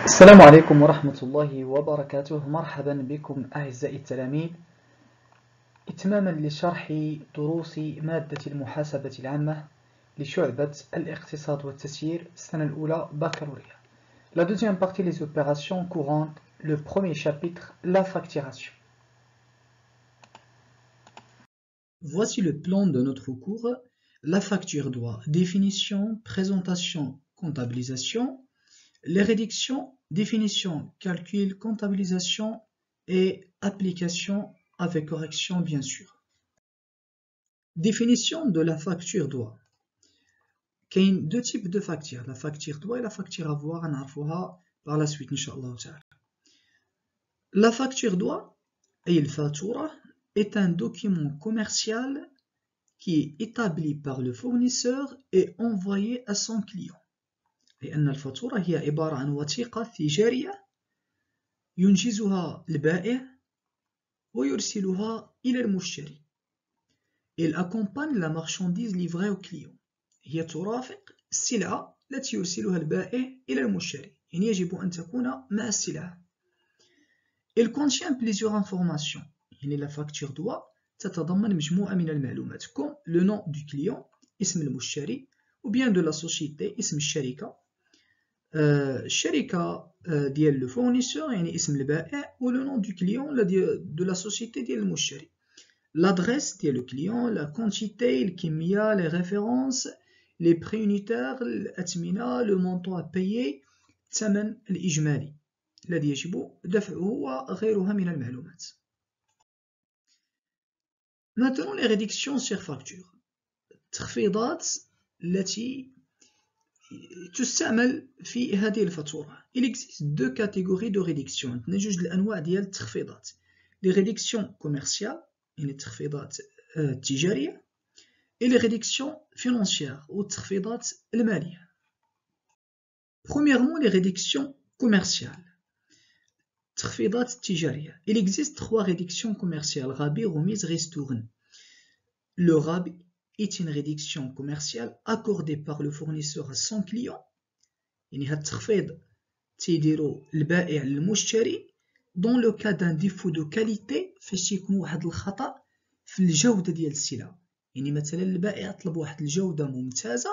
السلام عليكم ورحمة الله وبركاته. مرحبا بكم أعزائي التلاميذ، إتماما لشرح دروس مادة المحاسبة العامة لشعبة الاقتصاد والتسيير السنة الأولى بكالوريا. La deuxième partie, les opérations courantes. Le premier chapitre, la facturation. Voici le plan de notre cours. La facture doit définition, présentation, comptabilisation. Les rédactions, définition, calcul, comptabilisation et application avec correction bien sûr. Définition de la facture doit. Il y a deux types de factures, la facture doit et la facture avoir, on va par la suite, Inch'Allah. La facture doit, est un document commercial qui est établi par le fournisseur et envoyé à son client. لأن الفاتورة هي عبارة عن وثيقة تجارية ينجزها البائع ويرسلها إلى المشتري. Elle accompagne la marchandise livrée au client. هي ترافق السلعة التي يرسلها البائع إلى المشتري، يعني يجب أن تكون مع السلعة. Elle contient plusieurs informations. يعني la facture doit تتضمن مجموعة من المعلومات comme le nom du client اسم المشتري ou bien de la société اسم الشركة. الشركة ديال لو فورنيسور يعني اسم البائع و لو نون دو كليون دو لا سوسيتي ديال المشتري. لادريس ديال لو كليون، لا كونتيتي، الكمية، لي ريفيرونس، لي بري يونيتير، الأثمنة، لو مونطون ا بايي، الثمن الإجمالي الذي يجب دفعه وغيرها من المعلومات. Maintenant les réductions sur facture. التخفيضات التي تستعمل في هذه الفاتورة. Il existe deux catégories de réduction. عندنا جوج الأنواع ديال التخفيضات. Les réductions commerciales يعني التخفيضات التجارية et les réductions financières أو التخفيضات المالية. Premièrement les réductions commerciales. التخفيضات التجارية. Il existe trois réductions commerciales. rabais, remise, ristourne. Le rabais est une réduction commerciale accordée par le fournisseur à son client. يعني هاد التخفيض تيديرو البائع للمشتري dans le cas d'un défaut de qualité فاش يكون واحد الخطأ في الجودة ديال السلعة. يعني مثلا البائع طلب واحد الجودة ممتازة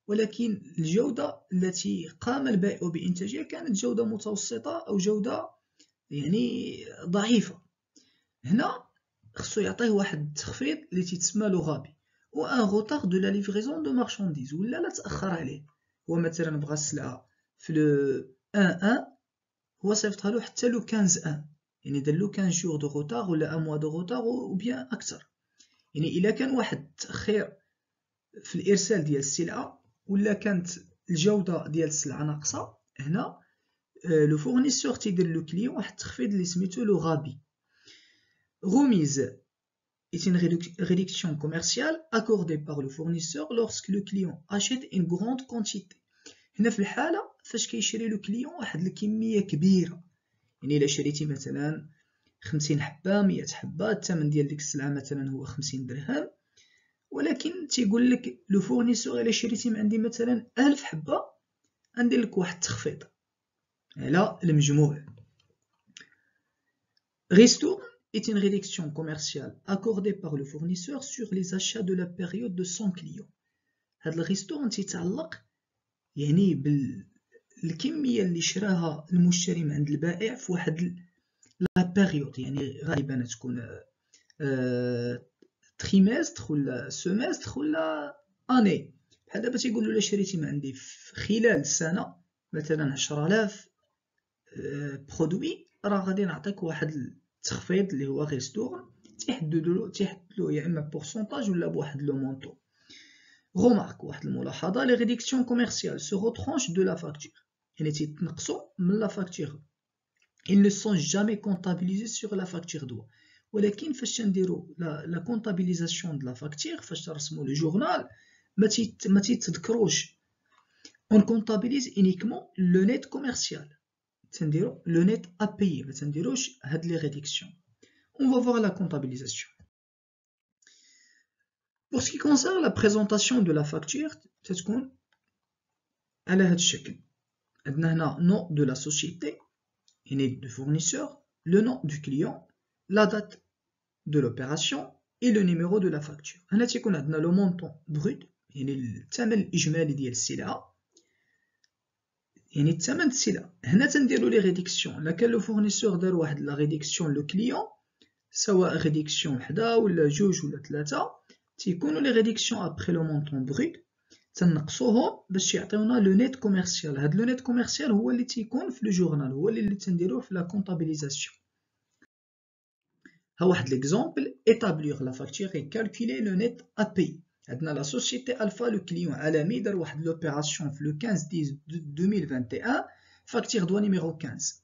ولكن الجودة التي قام البائع بإنتاجها كانت جودة متوسطة أو جودة يعني ضعيفة. هنا خصو يعطيه واحد التخفيض اللي تيتسمى لو غابي و ان روتار دو لا ليفريزون دو مارشانديز، ولا لا تأخر عليه. هو مثلا بغا السلعة في لو 1 هو صيفطها له حتى لو 15 يعني دار له 15 جور دو روتار ولا 1 موا دو روتار و بيان أكثر. يعني إلا كان واحد التأخير في الإرسال ديال السلعة ولا كانت الجودة ديال السلعة ناقصة، هنا لو فورنيسور تيدير لو كليون واحد التخفيض اللي سميتو لو غابي. Remise est une réduction commerciale accordée par le fournisseur lorsque le client achète une grande quantité. هنا في الحالة فاش كيشري لو كليون واحد الكمية كبيرة، يعني إلا شريتي مثلا 50 حبة 100 حبة الثمن ديال ديك السلعة مثلا هو 50 درهم، ولكن تيقول لك لو فورنيسور إلا شريتي من عندي مثلا 1000 حبة غندير لك واحد التخفيض على المجموع. Ristourne est une réduction commerciale accordée par le fournisseur sur les achats de la période de son client. هاد الريستورن تيتعلق يعني بالكمية اللي شراها المشتري من عند البائع في واحد لا بيريود، يعني غالبا تكون تريمستر ولا سومستر ولا اني. بحال دابا تيقولوا الا شريتي من عندي في خلال السنة مثلا 10000 برودوي راه غادي نعطيك واحد التخفيض اللي هو ريستورن تيحددو يا اما بورسونتاج ولا بواحد لو مونطو. Remarque واحد الملاحظة. les réductions commerciales se retranchent de la facture يعني تيتنقصوا من la facture. ils ne sont jamais comptabilisés sur la facture doit. ولكن فاش تنديرو la comptabilisation de la facture فاش ترسمو le journal ما تيتذكروش. on comptabilise uniquement le net commercial. تنديرو le net à payer ما تنديروش هاد les réductions. on va voir la comptabilisation. Pour ce qui concerne la présentation de la facture تتكون على هاد الشكل. عندنا nom de la société, du fournisseur, le nom du client, la date de l'opération et le numéro de la facture. هنا تيكون عندنا le montant brut, يعني الثمن الإجمالي ديال السلعة، يعني الثمن السلعة. هنا تنديرو لي ريديكسيون، إلا كان لو فورنيسور دار واحد لا ريديكسيون لو كليون، سواء ريديكسيون وحدة ولا جوج ولا ثلاثة، تيكونو لي ريديكسيون ابخي لو مونطون بروت تنقصوهم باش يعطيونا لو نيت كوميرسيال. هاد لو نيت كوميرسيال هو اللي تيكون في لو جورنال، هو اللي تنديروه في لا كونطابيليزاسيون. ها واحد ليكزومبل، établir la facture et calculer le net à payer. عندنا لا سوسيتي الفا، لو كليون عالمي دار واحد لوبيراسيون في لو 15/10/2021، فاكتور دوا نيميرو 15.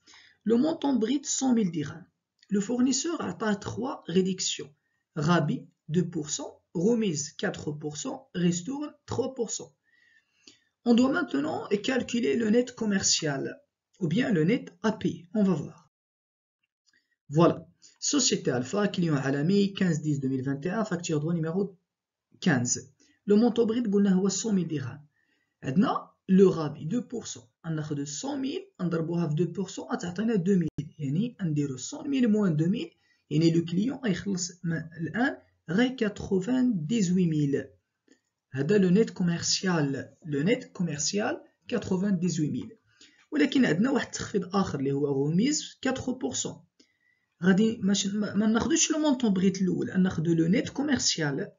لو مونطون بريت 100,000 dirhams. لو فورنيسور عطاه 3 ريديكسيون، رابي 2%, remise 4%, ristourne 3%. On doit maintenant calculer le net commercial ou bien le net à payer. On va voir. Voilà. Société Alpha, client Alami, 15/10/2021, facture droit numéro 15. Le montant brut قلنا هو 100,000 dirhams. عندنا le rabais 2%. ناخذ 100,000 نضربوها في 2% تعطينا 2,000. يعني نديرو 100,000 moins 2,000، يعني لو كليون غيخلص الآن غير 98,000. هذا لو نيت كوميرسيال، لو نيت كوميرسيال 98,000. ولكن عندنا واحد التخفيض آخر اللي هو غوميز 4%. غادي ما ناخذوش لو مونطون بغيت الاول، ناخذو لو نيت كوميرسيال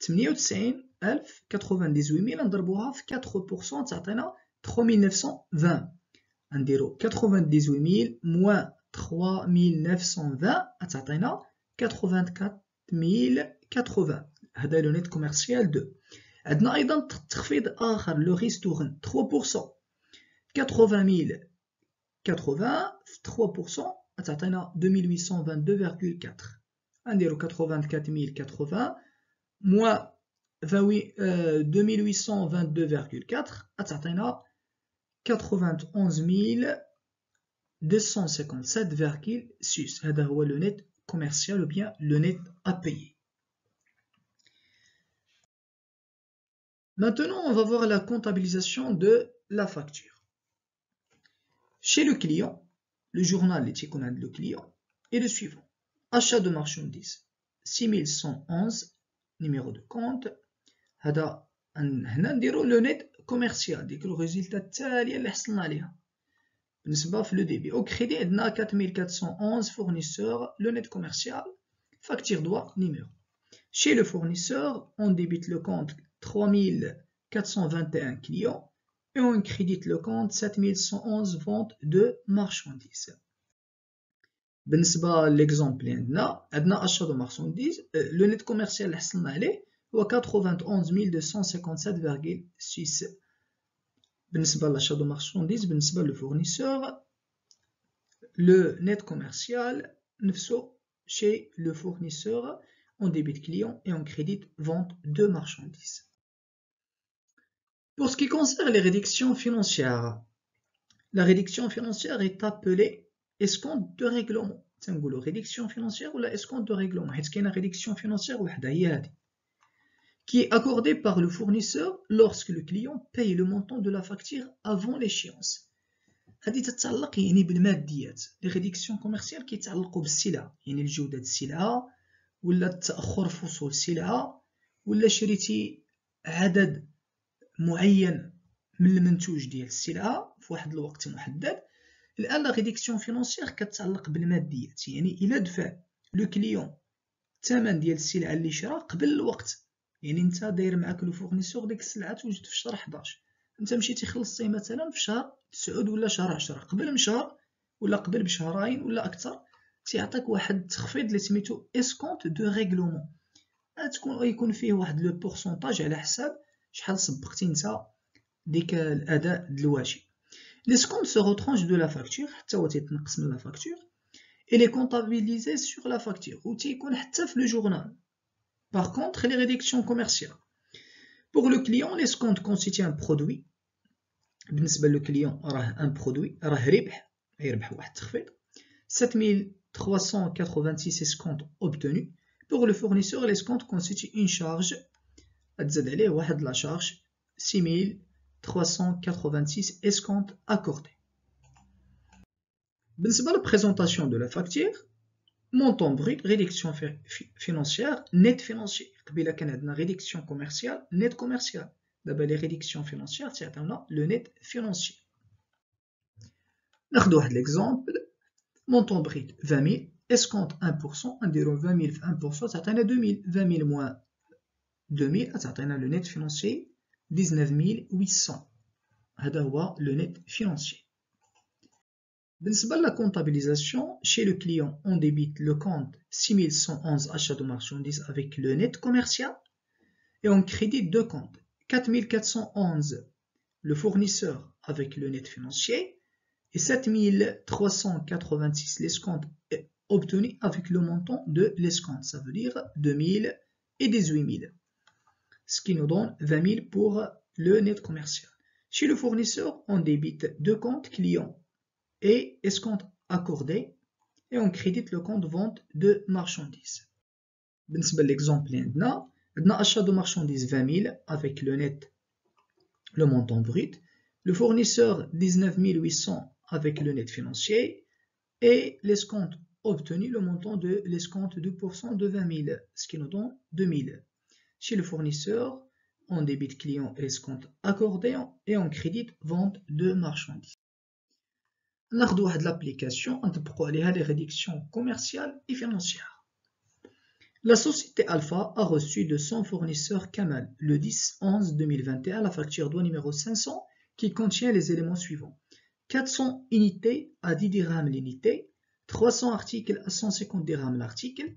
98,000 98,000 نضربوها في 4% تعطينا 3920. نديرو 98,000 موان 3920 تعطينا 84,080. هذا لو نيت كوميرسيال 2. عندنا ايضا تخفيض اخر لو ريستورن 3%، 80,080 في 3% تعطينا 2822,4. نديرو 84,080 موان 2822,4 تعطينا 91,257,6. هذا هو لو نيت كوميرسيال ou bien le net à payer. Maintenant, on va voir la comptabilisation de la facture. Chez le client, le journal le client est le suivant. Achat de marchandises 6111, numéro de compte. هذا هنا نديرو لو نيت كوميرسيال، ديك الريزلتا التالية اللي حصلنا عليها بالنسبة في لو ديبي. او كريدي عندنا 4411 fournisseur, le net commercial, facture droit numéro. Chez le fournisseur, on débite le compte 3421 clients et on crédite le compte 7111 ventes de marchandises. بالنسبة للإكزومبل عندنا achat de marchandises، le net commercial اللي حصلنا عليه هو 91,257,6. بالنسبة لl'achat de marchandises، بالنسبة للفورنيسور le net commercial نفسه chez le fournisseur on débite client et on crédite vente de marchandises. Pour ce qui concerne les réductions financières, la réduction financière est appelée escompte de règlement. تنقولوا réduction financière ou la escompte de règlement، حيت كاينه réduction financière وحده هي هذه qui est accordée par le fournisseur lorsque le client paye le montant de la facture avant l'échéance. هذه تتعلق يعني بالماديات. لي ريديكسيون كوميرسيال كيتعلقوا بالسلعه، يعني الجوده السلعه ولا التاخر في وصول السلعه ولا شريتي عدد معين من المنتوج ديال السلعه في واحد الوقت محدد. الان لا ريديكسيون فينانسيير كتعلق بالماديات، يعني الا دفع لو كليون الثمن ديال السلعه اللي شرا قبل الوقت، يعني انت داير معاك لو فورنيسور ديك السلعه توجد في شهر 11، انت مشيتي خلصتيه مثلا في شهر 9 ولا شهر 10 قبل من شهر ولا قبل بشهرين ولا اكثر، تيعطيك واحد التخفيض اللي سميتو اسكونت دو ريغلومون. يكون فيه واحد لو بورسونتاج على حساب شحال سبقتي انت ديك الاداء د الواجب. L'escompte se retranche de la facture، حتى هو تيتنقص من لا فاكتور. Il est comptabilisé sur la facture و تيكون حتى في لو جورنال. Par contre, les réductions commerciales. Pour le client, l'escompte constitue un produit. بالنسبة للكليون راه ان برودوي، راه ربح، يربح واحد التخفيض. 7386 escompte obtenu. Pour le fournisseur, l'escompte constitue une charge، تزاد عليه واحد لا شارج 6000 386 escomptes accordés. بالنسبة la présentation de la facture, montant brut, réduction financière, net financier. قبيلة كان عندنا réduction commerciale, net commercial. D'abord les réductions financières, c'est le net financier. ناخذ واحد l'exemple. Montant brut 20 000, escompte 1%, نديرو 20 000 في 1%, تعطينا 2000. 20 000 moins 2000 تعطينا le net financier 19 800. هذا هو le net financier. بالنسبة la comptabilisation, chez le client, on débite le compte 6111 achats de marchandises avec le net commercial et on crédite deux comptes 4411 le fournisseur avec le net financier et 7386 l'escompte obtenu avec le montant de l'escompte, ça veut dire 2000 et 18 000, ce qui nous donne 20 000 pour le net commercial. Chez le fournisseur, on débite deux comptes clients et escompte accordé et on crédite le compte vente de marchandises. بالنسبة l'exemple عندنا achat de marchandises 20 000 avec le net, le montant brut, le fournisseur 19 800 avec le net financier et l'escompte obtenu, le montant de l'escompte 2% de 20 000, ce qui nous donne 2 000. Chez le fournisseur, on débite client et escompte accordé et on crédite vente de marchandises. ناخذ واحد l'application نطبقوا عليها les réductions commerciales et financières. La société Alpha a reçu de son fournisseur Kamal le 10-11-2021 la facture douane numéro 500 qui contient les éléments suivants: 400 unités à 10 dirhams l'unité, 300 articles à 150 dirhams l'article,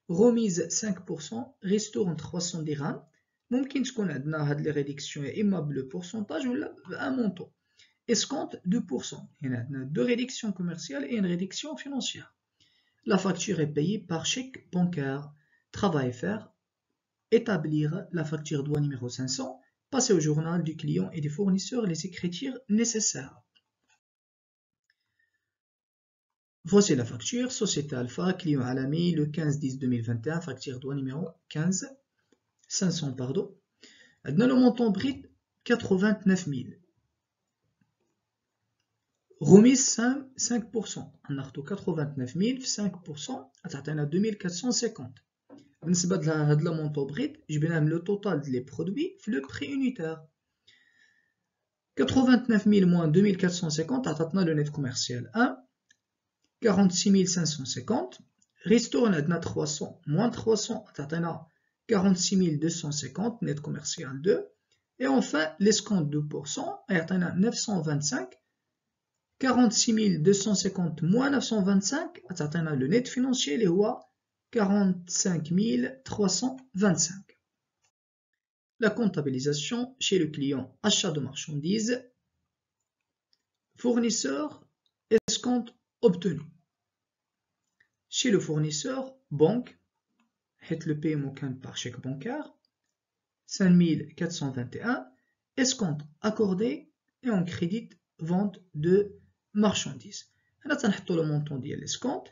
remise 5%, ristourne 300 dirhams. ممكن تكون عندنا هاد les réductions يا إما بلو pourcentage ولا un montant. Escompte 2%. Il y a deux réductions commerciales et une réduction financière. La facture est payée par chèque bancaire. Travail faire, établir la facture douane numéro 500, passer au journal du client et des fournisseurs les écritures nécessaires. Voici la facture, Société Alpha, client Alami, le 15-10-2021, facture douane numéro 500 pardon. Le montant brut 89 000. Remise 5%. On a 89 000 5%, تعطينا 2450. بالنسبة لهاد le montant brut, جبنا le total des produits في le prix unitaire. 89 000 moins 2450 تعطينا le net commercial 1. 46 550. Ristourne عندنا 300 moins 300 تعطينا 46 250 net commercial 2. Et enfin l'escompte 2% يعطينا 925. 46 250 moins 925 تعطينا le net financier اللي هو 45 325. La comptabilisation chez le client, achat de marchandises, fournisseur, escompte obtenu. Chez le fournisseur, banque, le paiement par chèque bancaire, 5421, escompte accordé et on crédite vente de marchandises. Là, on a le montant de l'escompte,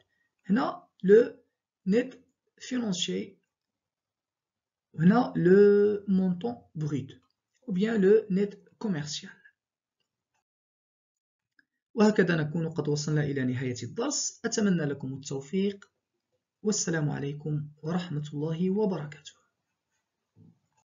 on a le net financier, on a le montant brut ou bien le net commercial. وهكذا نكون قد وصلنا إلى نهاية الدرس. أتمنى لكم التوفيق والسلام عليكم ورحمة الله وبركاته.